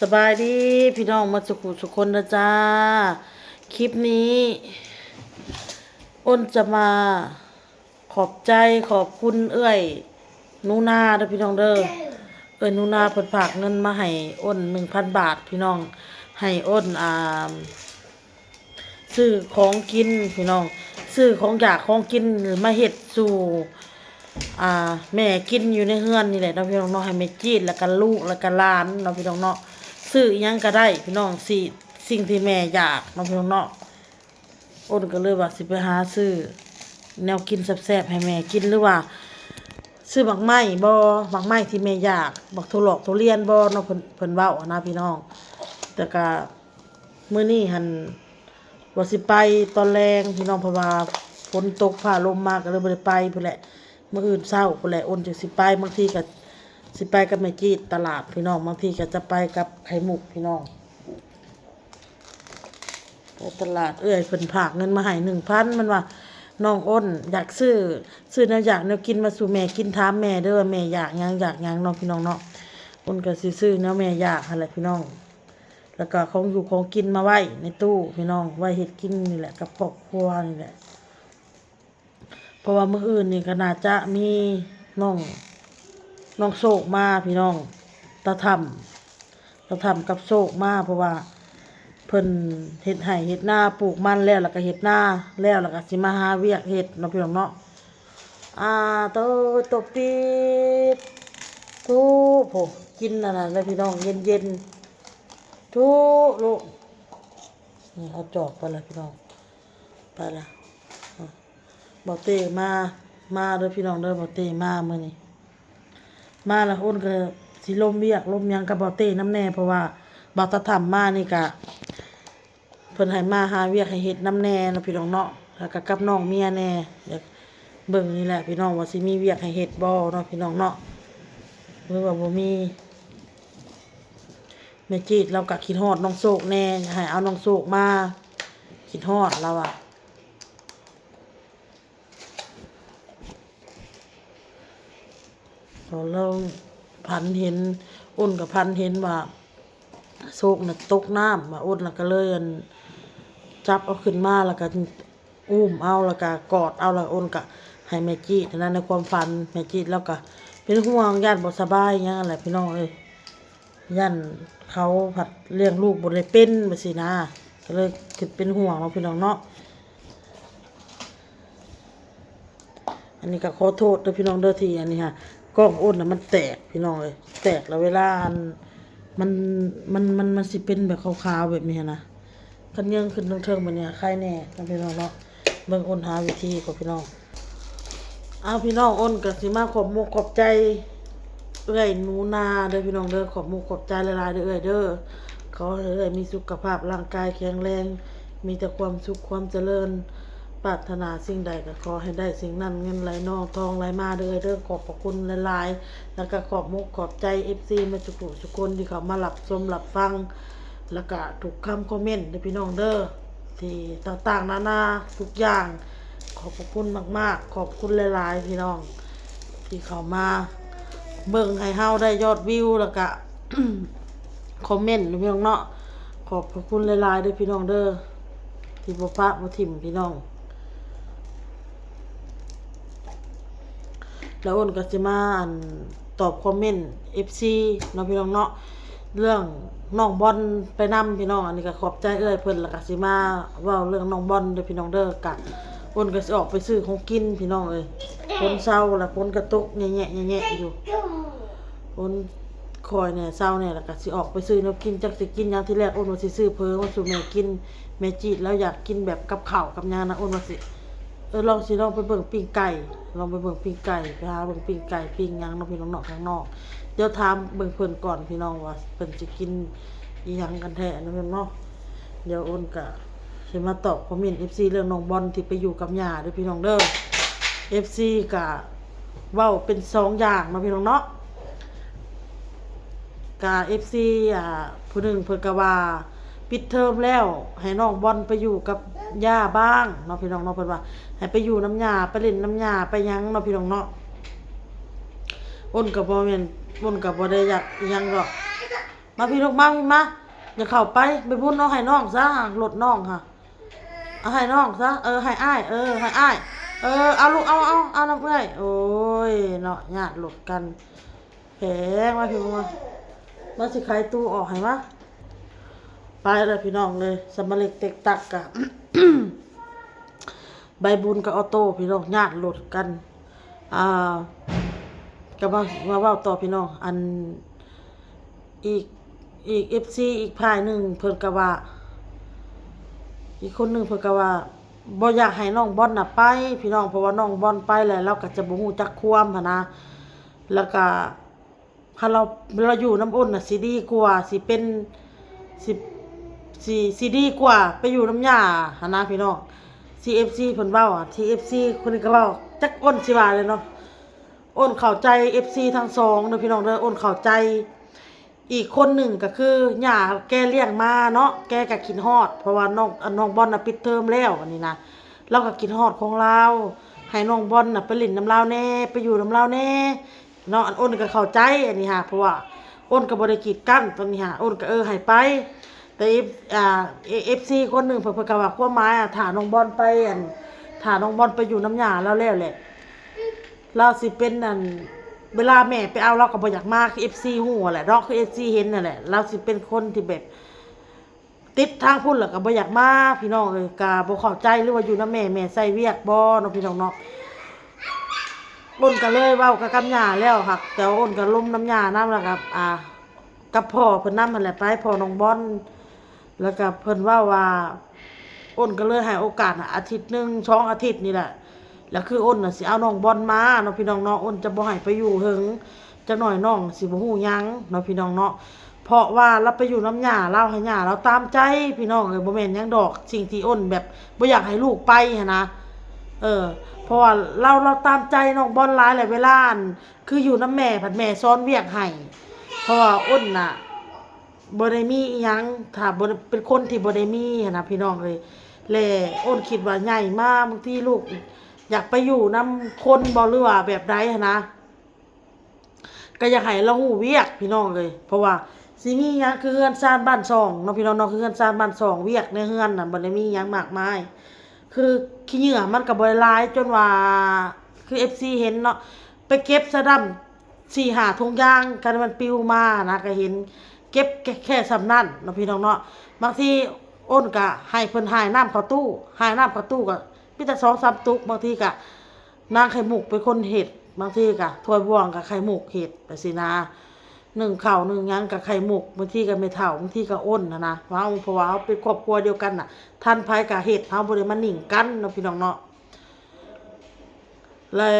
สบายดีพี่น้องมาสุขคนนะจ้าคลิปนี้อ้นจะมาขอบใจขอบคุณเอื้อยนูนาเด้อพี่น้องเด้อเอื้อยนูนาเพิ่นฝากเงินมาให้อ้น1,000 บาทพี่น้องให้อ้นซื้อของกินพี่น้องซื้อของอยากของกินมาเฮ็ดสู่แม่กินอยู่ในเฮือนนี่แหละเนาะพี่น้องเนาะให้แม่จีดแล้วก็ลูกแล้วก็หลานเนาะพี่น้องเนาะซื้ออิหยังก็ได้พี่น้องสิสิ่งที่แม่อยากเนาะพี่น้องเนาะอ้นก็เลยว่าสิไปหาซื้อแนวกินแซ่บๆให้แม่กินหรือว่าซื้อบักไม้บ่บักไม้ที่แม่อยากบักทุลอกทุเรียนบ่เนาะเพิ่นเว้านะพี่น้องแต่ก็มื้อนี้หั่นว่าสิไปตอนแรงพี่น้องเพราะว่าฝนตกฟ้าลมมาก็เลยบ่ได้ไปพุ่นแหละมื้ออื่นเช้าพุ่นแหละอ้นจังสิไปบางทีก็สิไปกับแม่จีดตลาดพี่น้องบางทีก็จะไปกับไข่มุกพี่น้องไปตลาดเอื้อยเพิ่นฝากเงินมาให้ 1,000มันว่าน้องอ้นอยากซื้อแนวอยากแนวกินมาสู่แม่กินถามแม่เด้อแม่อยากหยังเนาะพี่น้องเนาะอ้นก็สิซื้อแนวแม่อยากหั่นแหละพี่น้องแล้วก็ของอยู่ของกินมาไว้ในตู้พี่น้องไว้เฮ็ดกินนี่แหละกับครอบครัวนี่แหละเพราะว่ามื้ออื่นนี่ก็น่าจะมีน้องโศกมาพี่น้องตาถ้ำกับโศกมาเพราะว่าเพิ่นเฮ็ดไร่เฮ็ดนาปลูกมันแล้วก็เฮ็ดนาแล้วก็สิมาหาเวียกเฮ็ดเนาะพี่น้องเนาะโตตบปีดทุโผกินนั่นน่ะแล้วพี่น้องเย็นทุลูกนี่เอาจอกไปแล้วพี่น้องไปละบ่เต้มาเด้อพี่น้องเด้อบ่เต้มามื้อนี้มาแล้วอ้นก็สิลมเวียกลมหยังกับบ่เต้น้ำแน่เพราะว่าบ่ตะทำมานี่ก็เพิ่นให้มาหาเวียกให้เฮ็ดน้ำแน่เนาะพี่น้องเนาะแล้วก็กับน้องเมียแน่เดี๋ยวเบิ่งนี่แหละพี่น้องว่าสิมีเวียกให้เฮ็ดบ่เนาะพี่น้องเนาะหรือว่าบ่มีแม่จีดเราก็คิดฮอดน้องโศกแน่ให้เอาน้องโศกมาคิดฮอดเราเราพันเห็นอ้นกับพันเห็นว่าโศกน่ะตกน้ำว่าอ้นแล้วก็เลยจับเอาขึ้นมาแล้วก็อุ้มเอาแล้วก็กอดเอาแล้วอ้นก็ให้แม่จีดนั้นในความฝันแม่จีดแล้วก็เป็นห่วงญาติบ่สบายหยังอะไรพี่น้องเอ้ยย่านเขาผัดเลี้ยงลูกบ่ได้เป็นว่าซี่นะก็เลยคิดเป็นห่วงเนาะพี่น้องเนาะอันนี้ก็ขอโทษด้วยพี่น้องเด้อที่อันนี้ค่ะกล้องอ้นน่ะมันแตกพี่น้องเลยแตกแล้วเวลามันสิเป็นแบบขาวๆแบบนี้นะคันยังขึ้นเทิงๆแบบนี้ใครแน่พี่น้องเนาะเบิ่งอ้นหาวิธีกับพี่น้องพี่น้องอ้นก็สิมาขอบมุกขอบใจเอื้อยหนูนาเด้อพี่น้องเด้อขอบมุกขอบใจหลายๆเด้อเอื้อยเด้อขอให้เอื้อยมีสุขภาพร่างกายแข็งแรงมีแต่ความสุขความเจริญปรารถนาสิ่งใดก็ขอให้ได้สิ่งนั้นเงินไหลนองทองไหลมาเด้อเด้อขอบพระคุณหลายๆแล้วก็ขอบมุกขอบใจ FC มาทุกคนที่เขามารับชมรับฟังแล้วก็ทุกคำคอมเมนต์เด้อพี่น้องเด้อที่ต่างๆนานาทุกอย่างขอบพระคุณมากๆขอบคุณหลายๆพี่น้องที่เขามาเบิ่งให้เฮาได้ยอดวิวแล้วก็ คอมเมนต์พี่น้องเนาะขอบพระคุณหลายๆเด้อพี่น้องเด้อที่บ่ปะบ่ทิ่มพี่น้องแล้วอ้นก็จะมาตอบคอมเมนต์ FC เนาะพี่น้องเนาะเรื่องน้องบอลไปนำพี่น้องอันนี้ก็ขอบใจเอ้ยเพิ่นแล้วก็สิมาเว้าเรื่องน้องบอลเด้อพี่น้องเด้อกะอ้นก็สิออกไปซื้อของกินพี่น้องเอ้ยฝนเช้าแล้วฝนก็ตกแยะๆอยู่ฝนคอยเนี่ยเช้าเนี่ยแล้วก็สิออกไปซื้อแนวกินจักสิกินหยังที่แรกอ้นว่าสิซื้อเพิ่นว่าสู่แม่กินแม่จีดแล้วอยากกินแบบกับข้าวกับหยังนะอ้นว่าสิลองไปเบิ่งปิ้งไก่ลองไปเบิ่งปิ้งไก่ไปหาเบิ่งปิ้งไก่ปิ้งหยังเนาะพี่น้องเนาะข้างนอกเดี๋ยวถามเบิ่งเพิ่นก่อนพี่น้องว่าเพิ่นสิกินอีหยังกันแท้นะพี่น้องเนาะเดี๋ยวอ้นก็สิมาตอบคอมเมนต์ FC เรื่องน้องบอลที่ไปอยู่กับย่าเด้อพี่น้องเด้อ FC ก็เว้าเป็น2อย่างเนาะพี่น้องเนาะก็ FC ผู้หนึงเพิ่นก็ว่าปิดเทอมแล้วให้น้องบอลไปอยู่กับย่าบ้างเนาะพี่น้องเนาะเพิ่นว่าให้ไปอยู่น้ำย่าไปเล่นน้ำย่าไปหยังเนาะพี่น้องเนาะอ้นก็บ่แม่นอ้นก็บ่ได้อยากหยังหรอก มาพี่ลูกมาพี่มาอย่าเข้าไปบุญเอาให้น้องซะรถน้องค่ะเอาให้น้องซะให้อ้ายให้อ้ายเอาลูกเอาน้ำเอ้ยโอ้ยเนาะญาติหลดกันแพงมาพี่มาสิขายตู้ออกให้มาไปเลยพี่น้องเลยสำเร็จเต็กตักกะ ใบบุญกับออโต้พี่น้องญาติหลดกันก็มาเว้าต่อพี่น้องอันอีก FC อีกพายหนึ่งเพิ่นก็ว่าอีกคนหนึ่งเพิ่นก็ว่าบ่อยากให้น้องบอลน่ะไปพี่น้องเพราะว่าน้องบอลไปแล้วเราก็จะบ่ฮู้จักความหันนะแล้วก็ถ้าเราอยู่น้ำอ้นน่ะสิดีกว่าสิเป็นสิดีกว่าไปอยู่น้ำย่าหันนะพี่น้อง CFC เพิ่นเว้าCFC คนนี้ก็เว้าจักอ้นสิว่าเลยเนาะอ้นเข้าใจ FC ทั้งสองเด้อพี่น้องเด้ออ้นเข้าใจอีกคนหนึ่งก็คือย่าแกเลี้ยงมาเนาะแกก็กินฮอดเพราะว่าน้องบอลน่ะปิดเทอมแล้วอันนี้นะเราก็กินฮอดของเราให้น้องบอลน่ะไปเล่นน้ำลาวแน่ไปอยู่น้ำลาวแน่เนาะอ้นก็เข้าใจอันนี้ฮะเพราะว่าอ้นก็บ่ได้กีดกั้นตรงนี้ฮะอ้นก็ให้ไปแต่FC คนหนึ่งเพิ่นก็ว่าความหมายถ้าน้องบอลไปถ้าน้องบอลไปอยู่น้ำยาแล้วแหละเราสิเป็นเวลาแม่ไปเอาเราก็บ่อยากมาคือ FC ฮู้แหละเนาะคือ FC เห็นนั่นแหละเราสิเป็นคนที่แบบติดทางพุ่นแล้วก็บ่อยากมาพี่น้องก็บ่เข้าใจหรือว่าอยู่นำแม่ใส่เวียกบ่เนาะพี่น้องเนาะอ้นก็เลยเว้ากับกำย่าแล้วค่ะแต่อ้นก็ล้มน้ำยานำแล้วกับพ่อเพิ่นนำนั่นแหละไปพ่อน้องบอลแล้วก็เพิ่นว่าอ้นก็เลยให้โอกาสอาทิตย์นึง2อาทิตย์นี่แหละแล้วคืออ้นน่ะสิเอาน้องบอลมาเนาะพี่น้องเนาะอ้นจะบ่ให้ไปอยู่หึงจักหน่อยน้องสิบ่ฮู้หยังเนาะพี่น้องเนาะเพราะว่าเราไปอยู่น้ำหญ้าเราให้หญ้าเราตามใจพี่น้องบ่แม่นหยังดอกสิ่งที่อ้นแบบบ่อยากให้ลูกไปหันนะเพราะว่าเราตามใจน้องบอลหลายหลายเวลาคืออยู่น้ำแม่ผัดแม่ซ้อนเวียกให้เพราะว่าอ้นน่ะบ่ได้มีอีหยังถ้าบ่เป็นคนที่บ่ได้มีหันนะพี่น้องและอ้นคิดว่าใหญ่มากบางทีลูกอยากไปอยู่นำคนบ่หรือว่าแบบใดหันนะก็อยากให้เราฮู้เวียกพี่น้องเพราะว่าสิมีหยังคือเฮือนซ่านบ้านช่องเนาะพี่น้องเนาะคือเฮือนซ่านบ้านช่องเวียกในเฮือนน่ะบ่ได้มีหยังมากมายคือขี้เหงื่อมันก็บ่ได้หลายจนว่าคือ FC เห็นเนาะไปเก็บสะดำ4-5ถุงยางกันมันปลิวมานะก็เห็นเก็บแค่สำนั้นเนาะพี่น้องเนาะบางทีอ้นก็ให้เพิ่นหายน้ำเข้าตู้หายน้ำเข้าตู้ก็มีแต่2-3ตุกบางทีก็นางไข่มุกเป็นคนเฮ็ดบางทีก็ถ้วยบวงกับไข่มุกเฮ็ดไปสินะ1ข้าว1หยังกับไข่มุกบางทีก็ไม่เฒ่าบางทีก็อ้นนะว่าเพราะว่าเฮาเป็นครอบครัวเดียวกันน่ะท่านไผก็เฮ็ดเฮาบ่ได้มานิ่งกันเนาะพี่น้องเนาะแล้ว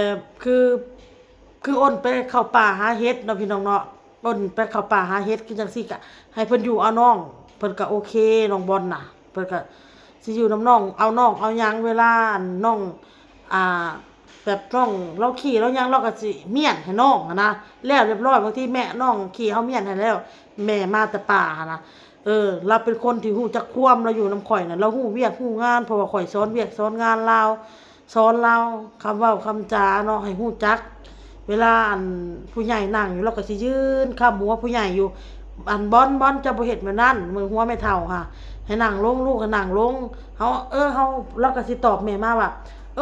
คืออ้นไปเข้าป่าหาเห็ดเนาะพี่น้องเนาะอ้นไปเข้าป่าหาเห็ดคือจังซี่ก็ให้เพิ่นอยู่เอาน้องเพิ่นก็โอเคน้องบอลน่ะเพิ่นก็สิอยู่นำน้องเอาหยังเวลาน้องแบบน้องเราขี่เราหยังเราก็สิเมียนให้น้องนะแล้วเรียบร้อยบางทีแม่น้องขี่เฮาเมียนให้แล้วแม่มาแต่ป่านะเราเป็นคนที่ฮู้จักความเราอยู่นำข่อยน่ะเราฮู้เวียกฮู้งานเพราะว่าข่อยสอนเวียกสอนงานเราสอนเราคำเว้าคำจาเนาะให้ฮู้จักเวลาผู้ใหญ่นั่งอยู่เราก็สิยืนข้ามหัวผู้ใหญ่อยู่บอนจะบ่เฮ็ดแบบนั้นมือหัวไม่เท่าค่ะให้นั่งลงลูกก็นั่งลงเฮาเราก็สิตอบแม่มาว่า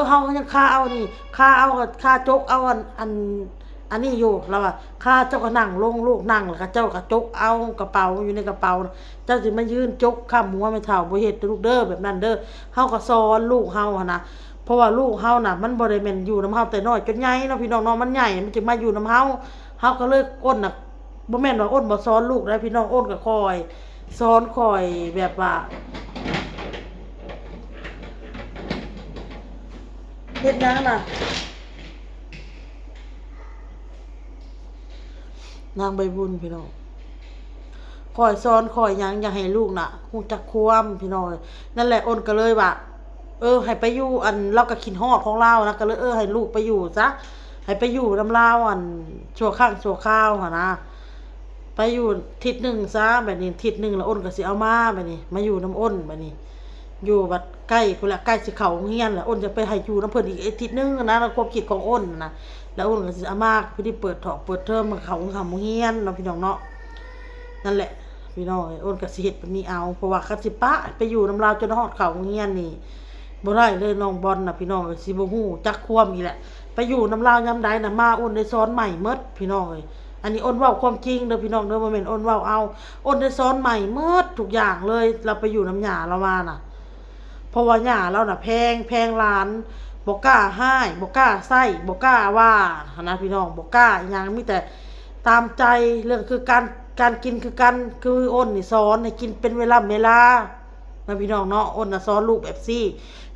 เฮายังค่าเอานี่ค่าเอาค่าจกเอาอันนี้อยู่แล้วว่าค่าเจ้าก็นั่งลงลูกนั่งแล้วก็เจ้าก็จกเอากระเป๋าอยู่ในกระเป๋าเจ้าสิมายืนจกข้ามหัวไม่เท่าบ่เฮ็ดลูกเด้อแบบนั้นเด้อเฮาก็สอนลูกเฮาหั่นนะเพราะว่าลูกเฮาน่ะมันบ่ได้แม่นอยู่นำเฮาแต่น้อยจนใหญ่เนาะพี่น้องเนาะมันใหญ่มันจึงมาอยู่นำเฮาก็เลยอ้นน่ะบ่แม่นว่าอ้นบ่สอนลูกได้พี่น้องอ้นก็คอยสอนคอยแบบว่าเฮ็ดหยังน่ะนางใบบุญพี่น้องคอยสอนคอยหยังอยากให้ลูกน่ะฮู้จักความพี่น้องนั่นแหละอ้นก็เลยว่าให้ไปอยู่เราก็คิดฮอดของเรานะก็เลยให้ลูกไปอยู่ซะให้ไปอยู่นำเราชั่วครั้งชั่วคราวหั่นนะไปอยู่ทิศนึงซะแบบนี้ทิศนึงแล้วอ้นก็สิเอามาแบบนี้มาอยู่น้ำอ้นแบบนี้อยู่บัดใกล้พุ่นละใกล้สิเข้าโรงเรียนแล้วอ้นจะไปให้อยู่น้ำเพิ่นอีกทิศนึงนะความคิดของอ้นนะแล้วอ้นก็สิเอามาเพิ่นที่เปิดเทอมมาเข้าโรงเรียนเนาะพี่น้องเนาะนั่นแหละ พี่น้องอ้นก็สิเฮ็ดแบบนี้เอาเพราะว่าคันสิปะไปอยู่นำลาวจนฮอดเข้าโรงเรียนนี่บ่ได้เลยน้องบอลน่ะพี่น้องสิบ่ฮู้จักความอีแหละไปอยู่นำลาวยามใดน่ะมาอ้นได้สอนใหม่หมดพี่น้องอันนี้อ้นเว้าความจริงเด้อพี่น้องเด้อบ่แม่นอ้นเว้าเอาอ้นได้สอนใหม่หมดทุกอย่างเลยเราไปอยู่น้ำหญ้าเรามาน่ะเพราะว่าหญ้าเราน่ะแพงหลานบ่กล้าให้บ่กล้าใส่บ่กล้าว่านะพี่น้องบ่กล้าอิหยังมีแต่ตามใจเรื่องคือการกินคืออ้นนี่สอนให้กินเป็นเวลานะพี่น้องเนาะอ้นน่ะสอนลูกแบบซี่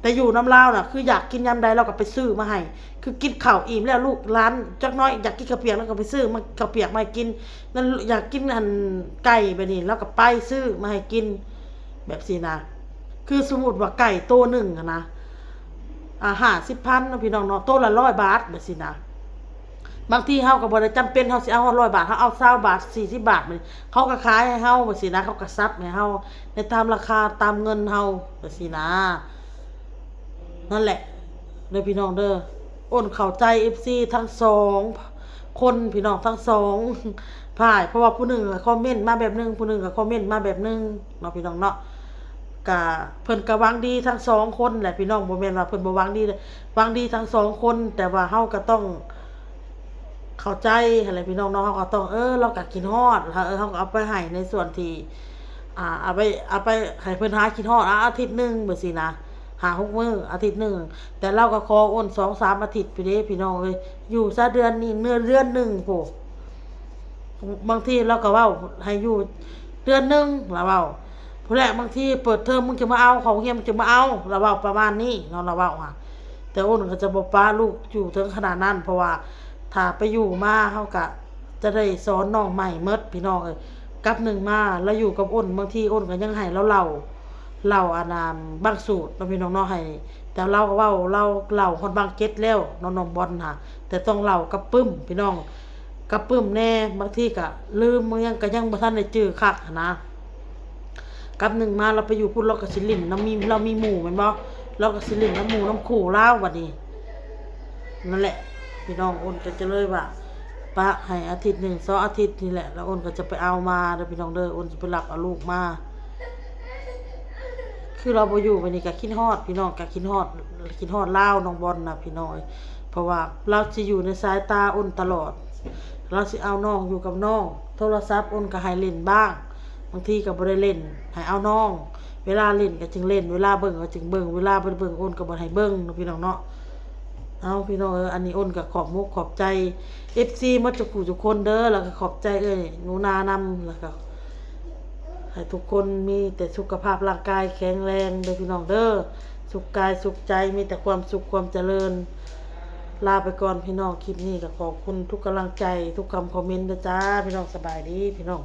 แต่อยู่น้ำลาวน่ะคืออยากกินยามใดเราก็ไปซื้อมาให้คือกินข้าวอิ่มแล้วลูกร้านจักน้อยอยากกินข้าวเปียกแล้วก็ไปซื้อมาข้าวเปียกมาให้กินนั่นอยากกินหั่นไก่แบบนี้แล้วก็ไปซื้อมาให้กินแบบซี่นะคือสมมุติว่าไก่ตัวหนึ่งอะนะ50,000นะพี่น้องเนาะตัวละ100 บาทแบบซี่นะบางทีเฮาก็บ่ได้จำเป็นเฮาสิเอา100 บาทเฮาเอา20 บาท40 บาทมันเขาก็ขายให้เฮาแบบซี่นะเขาก็ซับให้เฮาในตามราคาตามเงินเฮาแบบซี่นะนั่นแหละเด้อพี่น้องเด้ออ้นเข้าใจ FC ทั้งสองคนพี่น้องทั้งสองฝ่ายเพราะว่าผู้หนึ่งคอมเมนต์มาแบบนึงผู้หนึ่งก็คอมเมนต์มาแบบนึงเนาะพี่น้องเนาะกะเพิ่นก็หวังดีทั้งสองคนแหละพี่น้องบ่แม่นว่าเพิ่นบ่หวังดีหวังดีทั้งสองคนแต่ว่าเฮาก็ต้องเข้าใจอะไรพี่น้องเนาะเฮาก็ต้องเราก็กินฮอดเฮาก็เอาไปให้ในส่วนที่เอาไปให้เพิ่นหากินฮอดอาทิตย์นึงแบบซี่นะ5-6 มื้ออาทิตย์นึงแต่เราก็ขออ้น2-3 อาทิตย์ไปเด้พี่น้องเอ้ยอยู่ซะเดือนนี้เดือนนึงโพบางทีเราก็เว้าให้อยู่เดือนนึงเราเว้าผู้แรกบางทีเปิดเทอมมึงจะมาเอาของเฮียมึงจะมาเอาเราเว้าประมาณนี้เนาะเราเว้าแต่อ้นก็จะบ่ป้าลูกอยู่ถึงขนาดนั้นเพราะว่าถ้าไปอยู่มาเฮาก็จะได้สอนน้องใหม่หมดพี่น้องเอ้ยกับหนึ่งมาแล้วอยู่กับอ้นบางทีอ้นก็ยังให้เราเล่าบางสูตรเนาะพี่น้องเนาะให้แต่เราก็เว้าเล่าฮอดบางเก็ตแล้วน้องบอลแต่ต้องเล่ากับปึ้มพี่น้องกับปึ้มแน่บางทีก็ลืมมึงยังก็ยังบ่ทันได้จื้อคักนะกับหนึ่งมาเราไปอยู่พุ่นเราก็สิลิ้นเรามีหมู่แม่นบ่เราก็สิลิ้นน้ำหมู่น้ำขู่ลาวบัดนี้นั่นแหละพี่น้องอ้นก็จะเลยว่าปะให้อาทิตย์1 2 อาทิตย์นี่แหละแล้วอ้นก็จะไปเอามาเด้อพี่น้องเด้ออ้นสิไปรับเอาลูกมาคือเราบ่อยู่บัดนี้ก็คิดฮอดพี่น้องก็คิดฮอดลาวน้องบอลน่ะพี่น้อยเพราะว่าเราสิอยู่ในสายตาอ้นตลอดเราสิเอาน้องอยู่กับน้องโทรศัพท์อ้นก็ให้เล่นบ้างบางทีก็บ่ได้เล่นให้เอาน้องเวลาเล่นก็จึงเล่นเวลาเบิ่งก็จึงเบิ่งเวลาบ่ได้เบิ่งอ้นก็บ่ให้เบิ่งเนาะพี่น้องเนาะเอาพี่น้องอันนี้อ้นก็ขอบมุกขอบใจ FC หมดทุกคนเด้อแล้วก็ขอบใจหนูนานำแล้วก็ให้ทุกคนมีแต่สุขภาพร่างกายแข็งแรงเด้อพี่น้องเด้อสุขกายสุขใจมีแต่ความสุขความเจริญลาไปก่อนพี่น้องคลิปนี้ก็ขอบคุณทุกกำลังใจทุกคำคอมเมนต์นะจ้าพี่น้องสบายดีพี่น้อง